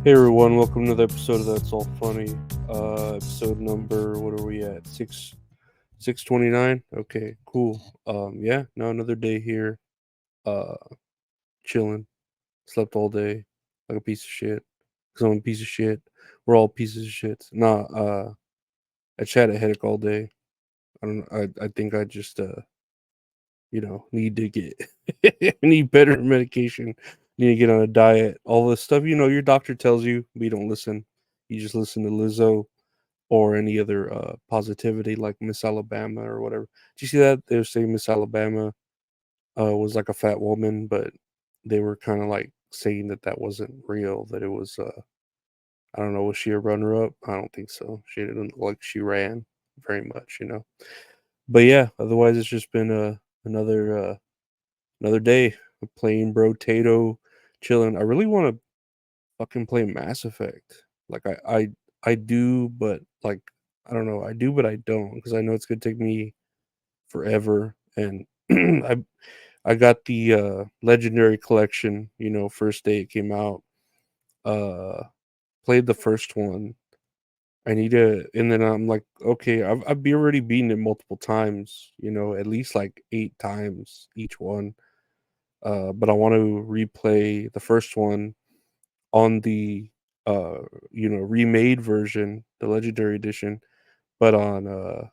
Hey everyone, welcome to the episode of That's All Funny. Episode number, what are we at? 629? Okay, cool. Yeah, no, another day here. Uh Chilling. Slept all day like a piece of shit. Cause I'm a piece of shit. We're all pieces of shit. Nah, I just had a headache all day. I don't know. I think I just need to get need better medication. Need to get on a diet. All this stuff, your doctor tells you, but you don't listen. You just listen to Lizzo or any other positivity like Miss Alabama or whatever. Did you see that? They were saying Miss Alabama was like a fat woman, but they were kind of like saying that that wasn't real, that it was, I don't know, was she a runner up? I don't think so. She didn't look like she ran very much. But yeah, otherwise, it's just been another day of playing Brotato, chilling. I really want to fucking play Mass Effect. Like I do, but like I don't know. I do, but I don't because I know it's gonna take me forever. And I got the Legendary Collection. First day it came out. Uh, Played the first one. I need to, and then I'm like, okay, I've be already beaten it multiple times. At least like 8 times each one. But I want to replay the first one on the remade version, the legendary edition, but on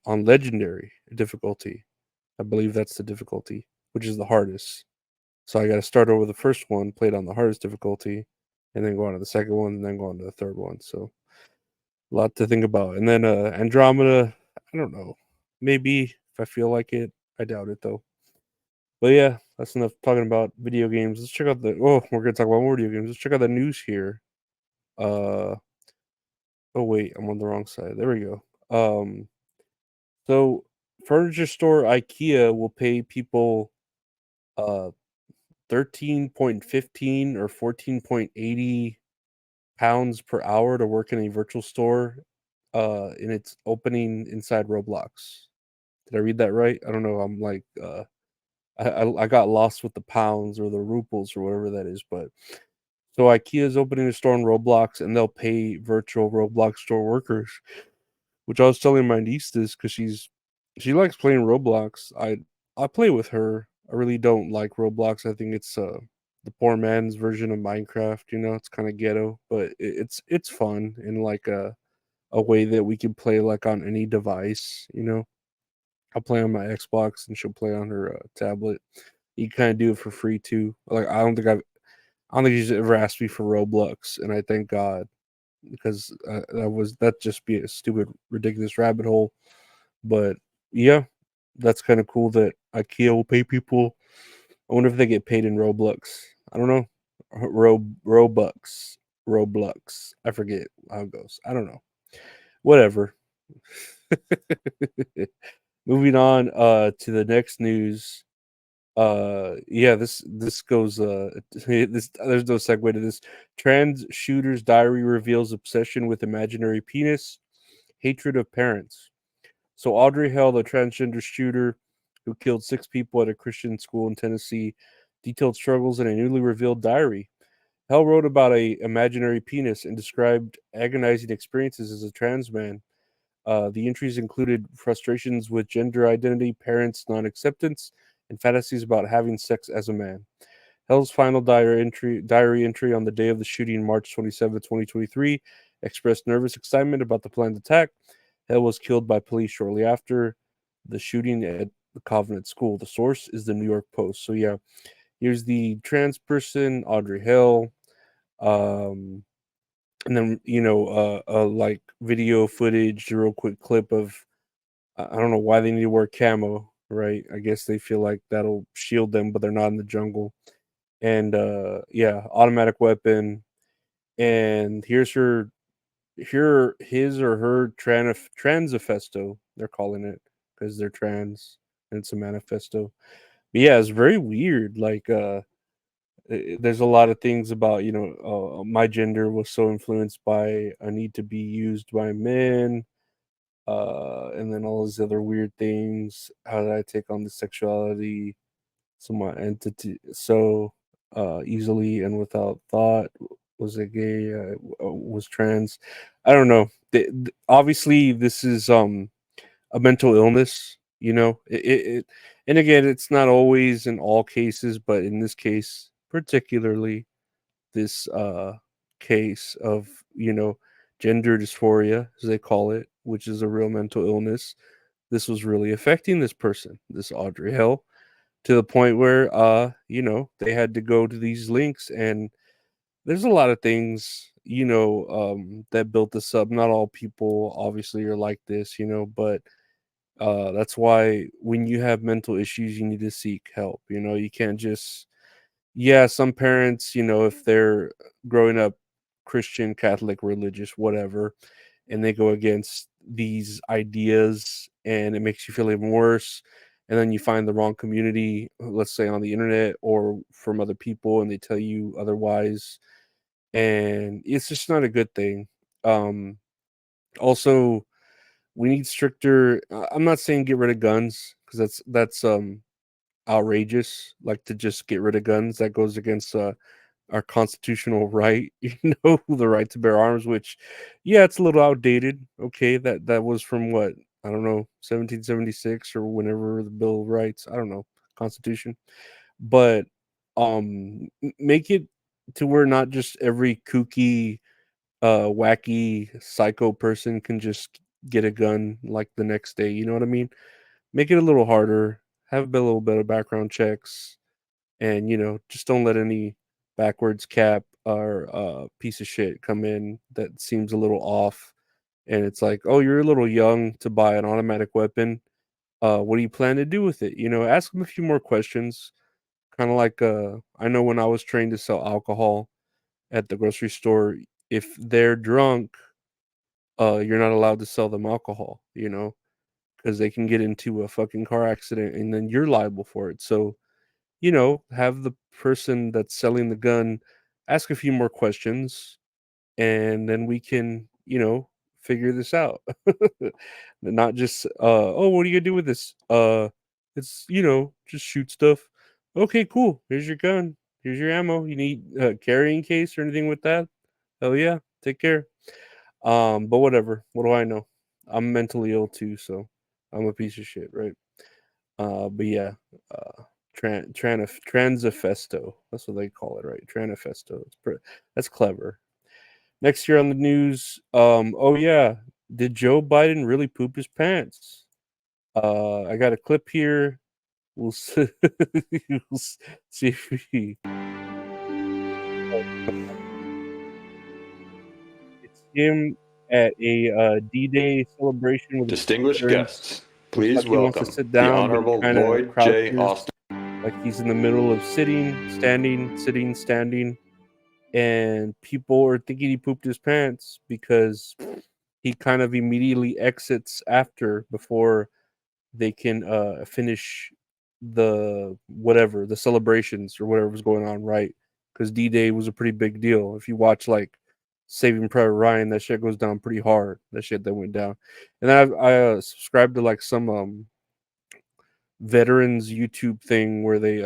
legendary difficulty. I believe that's the difficulty, which is the hardest. So I got to start over the first one, play it on the hardest difficulty, and then go on to the second one, and then go on to the third one. So a lot to think about. And then Andromeda, I don't know, maybe if I feel like it. I doubt it though. But yeah, that's enough talking about video games. Let's check out the. Oh, we're gonna talk about more video games. Let's check out the news here. Uh, Oh wait, I'm on the wrong side. There we go. So furniture store IKEA will pay people uh 13.15 or 14.80 pounds per hour to work in a virtual store in its opening inside Roblox. Did I read that right? I don't know. I'm like I got lost with the pounds or the ruples or whatever that is, but so IKEA is opening a store in Roblox and they'll pay virtual Roblox store workers. Which I was telling my niece this because she likes playing Roblox. I play with her. I really don't like Roblox. I think it's the poor man's version of Minecraft. It's kind of ghetto, but it's fun in like a way that we can play like on any device. I'll play on my Xbox and she'll play on her tablet. You kind of do it for free too. Like I don't think she's ever asked me for Roblox, and I thank God because that just be a stupid, ridiculous rabbit hole. But yeah, that's kind of cool that IKEA will pay people. I wonder if they get paid in Roblox. I don't know. Robux, Roblox. I forget how it goes. I don't know. Whatever. Moving on to the next news. Yeah, this goes this there's no segue to this. Trans shooter's diary reveals obsession with imaginary penis, hatred of parents. So Audrey Hale, the transgender shooter who killed 6 people at a Christian school in Tennessee, detailed struggles in a newly revealed diary. Hale wrote about a imaginary penis and described agonizing experiences as a trans man. The entries included frustrations with gender identity, parents' non-acceptance, and fantasies about having sex as a man. Hell's final diary entry on the day of the shooting, March 27, 2023, expressed nervous excitement about the planned attack. Hell was killed by police shortly after the shooting at the Covenant School. The source is the New York Post. So yeah, here's the trans person, Audrey Hale. Um, and then like video footage, a real quick clip of I don't know why they need to wear camo, right? I guess they feel like that'll shield them, but they're not in the jungle. And yeah, automatic weapon. And here his or her transifesto, they're calling it because they're trans and it's a manifesto. But yeah, it's very weird. Like there's a lot of things about my gender was so influenced by a need to be used by men, and then all these other weird things. How did I take on the sexuality, so my entity so easily and without thought? Was it gay? Was trans? I don't know. Obviously, this is a mental illness. You know, and again, it's not always in all cases, but in this case, particularly, this case of gender dysphoria, as they call it, which is a real mental illness. This was really affecting this person, this Audrey Hale, to the point where they had to go to these links. And there's a lot of things that built this up. Not all people obviously are like this, but that's why when you have mental issues you need to seek help. You can't just, yeah, some parents, if they're growing up Christian, Catholic, religious, whatever, and they go against these ideas and it makes you feel even worse. And then you find the wrong community, let's say on the internet or from other people, and they tell you otherwise. And it's just not a good thing. Also, we need stricter. I'm not saying get rid of guns because that's outrageous. Like to just get rid of guns, that goes against our constitutional right, the right to bear arms, which, yeah, it's a little outdated. Okay, that was from what, I don't know, 1776 or whenever the Bill of Rights. I don't know, Constitution, but make it to where not just every kooky, wacky, psycho person can just get a gun like the next day. You know what I mean? Make it a little harder. Have a little bit of background checks and just don't let any backwards cap or piece of shit come in that seems a little off. And it's like, oh, you're a little young to buy an automatic weapon. What do you plan to do with it? Ask them a few more questions. Kind of like, I know when I was trained to sell alcohol at the grocery store, if they're drunk, you're not allowed to sell them alcohol, because they can get into a fucking car accident and then you're liable for it. So have the person that's selling the gun ask a few more questions, and then we can, figure this out. Not just, oh, what are you gonna do with this? It's, just shoot stuff. Okay, cool. Here's your gun. Here's your ammo. You need a carrying case or anything with that? Hell yeah. Take care. But whatever. What do I know? I'm mentally ill too, so I'm a piece of shit, right? But yeah, Transifesto. That's what they call it, right? Tranifesto. That's clever. Next year on the news. Oh yeah, did Joe Biden really poop his pants? I got a clip here. We'll see, we'll see if we. It's him at a D-Day celebration with his Distinguished veterans. guests, Looks please like he wants to welcome sit the down, but he Honorable kind of Lloyd J. crouches Austin. like he's in the middle of sitting, standing, sitting, standing. And people are thinking he pooped his pants because he kind of immediately exits after before they can finish the celebrations or whatever was going on, right? Because D-Day was a pretty big deal. If you watch like Saving Private Ryan, that shit goes down pretty hard. That shit that went down. And then I subscribed to like some veterans YouTube thing where they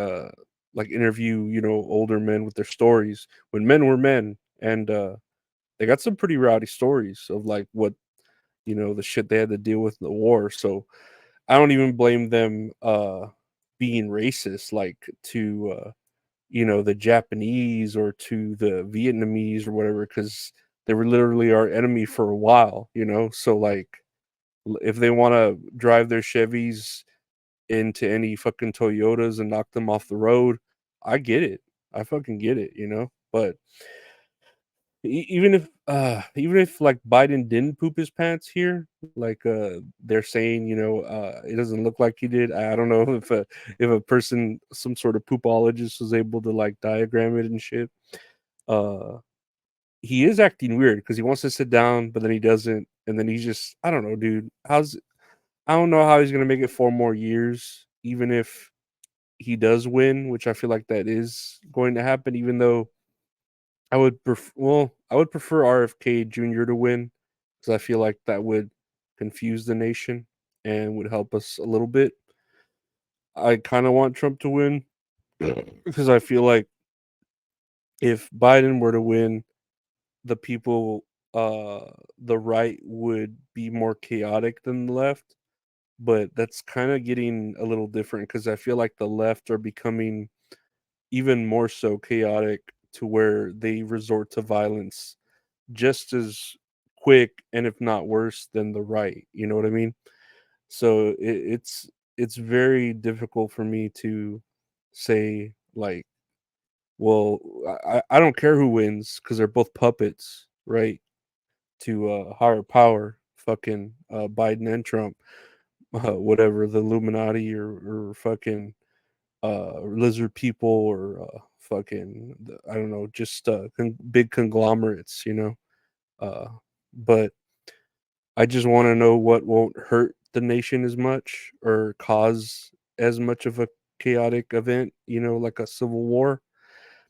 like interview, older men with their stories when men were men. And they got some pretty rowdy stories of like what, the shit they had to deal with in the war. So I don't even blame them being racist, like to the Japanese or to the Vietnamese or whatever, because they were literally our enemy for a while. So like if they want to drive their Chevys into any fucking Toyotas and knock them off the road, I get it. I fucking get it. But even if like Biden didn't poop his pants here, like they're saying, it doesn't look like he did. I don't know if a person, some sort of poopologist, was able to like diagram it and shit. Uh, he is acting weird because he wants to sit down, but then he doesn't, and then he's just, I don't know, dude. I don't know how he's gonna make it 4 more years, even if he does win, which I feel like that is going to happen, even though I would prefer RFK Jr. to win because I feel like that would confuse the nation and would help us a little bit. I kind of want Trump to win because I feel like if Biden were to win, the people, the right would be more chaotic than the left, but that's kind of getting a little different because I feel like the left are becoming even more so chaotic to where they resort to violence just as quick and if not worse than the right. You know what I mean? So it's very difficult for me to say like, well, I don't care who wins because they're both puppets, right? To higher power, fucking Biden and Trump, whatever the Illuminati or fucking lizard people or fucking I don't know, just big conglomerates, you know. Uh, but I just want to know what won't hurt the nation as much or cause as much of a chaotic event, you know, like a civil war.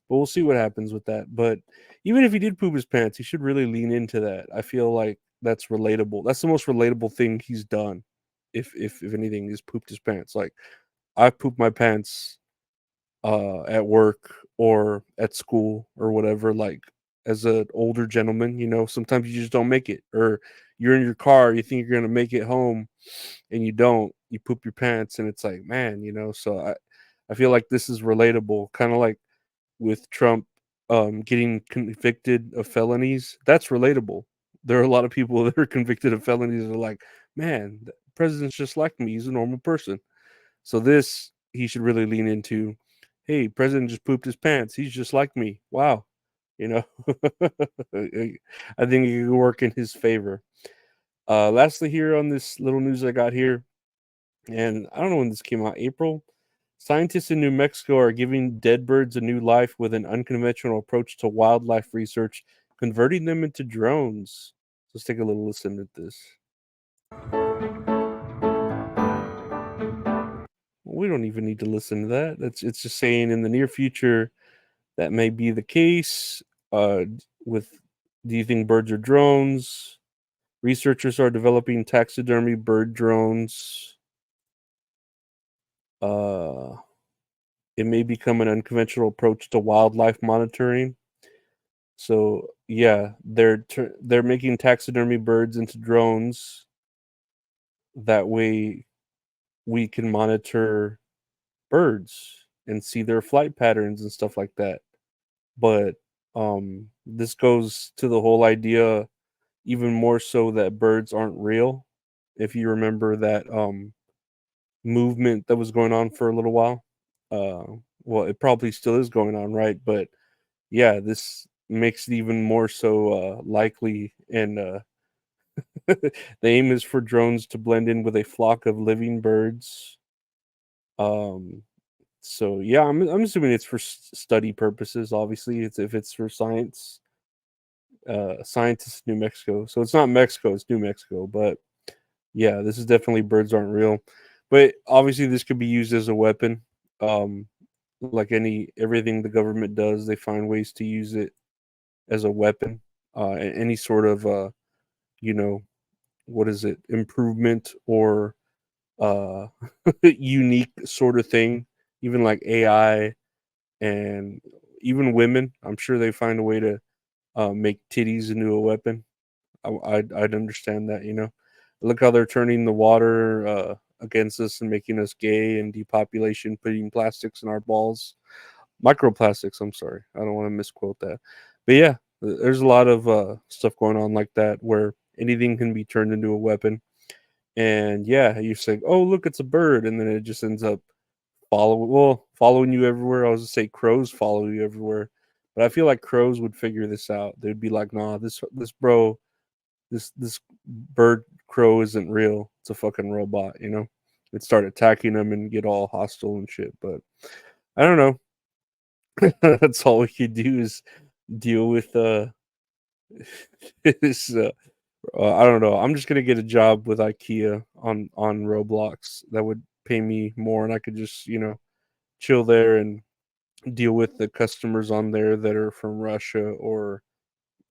But we'll see what happens with that. But even if he did poop his pants, he should really lean into that. I feel like that's relatable. That's the most relatable thing he's done. If anything, is pooped his pants. Like I pooped my pants at work or at school or whatever, like as an older gentleman, you know, sometimes you just don't make it, or you're in your car, you think you're gonna make it home, and you don't. You poop your pants, and it's like, man, you know. So I feel like this is relatable, kind of like with Trump getting convicted of felonies. That's relatable. There are a lot of people that are convicted of felonies that are like, man, the president's just like me. He's a normal person. So this he should really lean into. Hey, president just pooped his pants. He's just like me. Wow. You know, I think it could work in his favor. Lastly, here on this little news I got here, and I don't know when this came out, April. Scientists in New Mexico are giving dead birds a new life with an unconventional approach to wildlife research, converting them into drones. Let's take a little listen to this. We don't even need to listen to that. It's just saying in the near future that may be the case. With Do you think birds are drones? Researchers are developing taxidermy bird drones. Uh, it may become an unconventional approach to wildlife monitoring. So yeah, they're making taxidermy birds into drones. That way, we can monitor birds and see their flight patterns and stuff like that. But this goes to the whole idea even more so that birds aren't real. If you remember that movement that was going on for a little while. Well, it probably still is going on, right? But yeah, this makes it even more so likely. And the aim is for drones to blend in with a flock of living birds. Um, so yeah, I'm assuming it's for study purposes. Obviously, it's if it's for science, scientists in New Mexico. So it's not Mexico, it's New Mexico. But yeah, this is definitely birds aren't real. But obviously, this could be used as a weapon. Um, like everything the government does, they find ways to use it as a weapon. Any sort of you know, what is it, improvement or uh unique sort of thing, even like AI and even women. I'm sure they find a way to make titties into a weapon. I'd understand that, you know. Look how they're turning the water against us and making us gay and depopulation, putting plastics in our balls. Microplastics, I'm sorry. I don't want to misquote that. But yeah, there's a lot of stuff going on like that where anything can be turned into a weapon. And yeah, you say, "Oh, look, it's a bird," and then it just ends up following you everywhere. I was to say crows follow you everywhere, but I feel like crows would figure this out. They'd be like, "Nah, this bird crow isn't real. It's a fucking robot," you know? It'd start attacking them and get all hostile and shit. But I don't know. That's all we could do is deal with this. I don't know. I'm just gonna get a job with Ikea on Roblox. That would pay me more, and I could just chill there and deal with the customers on there that are from Russia or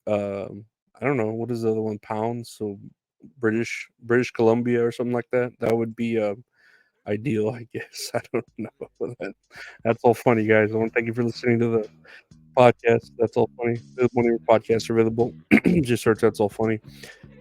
I don't know what is the other one, pounds. So British Columbia or something like that. That would be ideal, I guess. I don't know. That's all funny, guys. I want to thank you for listening to the Podcast. That's all funny. One of your podcasts are available. Just search That's All Funny.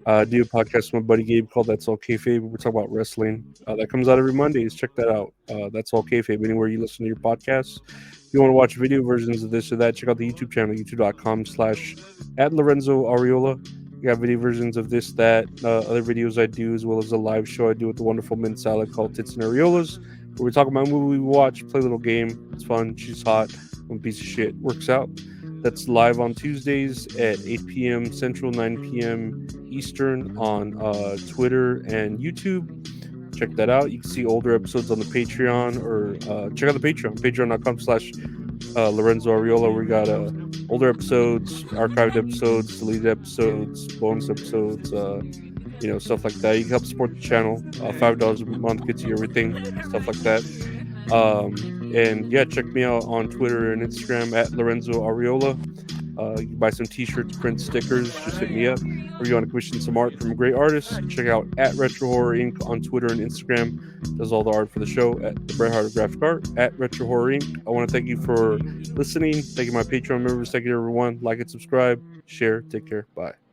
Do a podcast with my buddy Gabe called That's All Kayfabe. We're talking about wrestling. That comes out every Mondays. Check that out. That's All Kayfabe. Anywhere you listen to your podcasts. If you want to watch video versions of this or that, check out the YouTube channel, youtube.com/at Lorenzo Ariola. We got video versions of this, that, other videos I do, as well as a live show I do with the wonderful Mint Salad called Tits and Ariolas, where we talk about a movie we watch, play a little game. It's fun. She's hot. I'm a piece of shit. Works out. That's live on Tuesdays at 8 p.m. Central, 9 p.m. Eastern on Twitter and YouTube. Check that out. You can see older episodes on the Patreon, or check out the Patreon, patreon.com/Lorenzo Ariola. We got older episodes, archived episodes, deleted episodes, bonus episodes, stuff like that. You can help support the channel. $5 a month gets you everything, stuff like that. And yeah, check me out on Twitter and Instagram at Lorenzo Ariola. You can buy some t-shirts, print stickers, just hit me up. Or you want to commission some art from a great artist, check out at Retro Horror Inc. on Twitter and Instagram. Does all the art for the show at the Bret Hart of Graphic Art at Retro Horror Inc. I want to thank you for listening. Thank you, my Patreon members. Thank you, everyone. Like and subscribe. Share. Take care. Bye.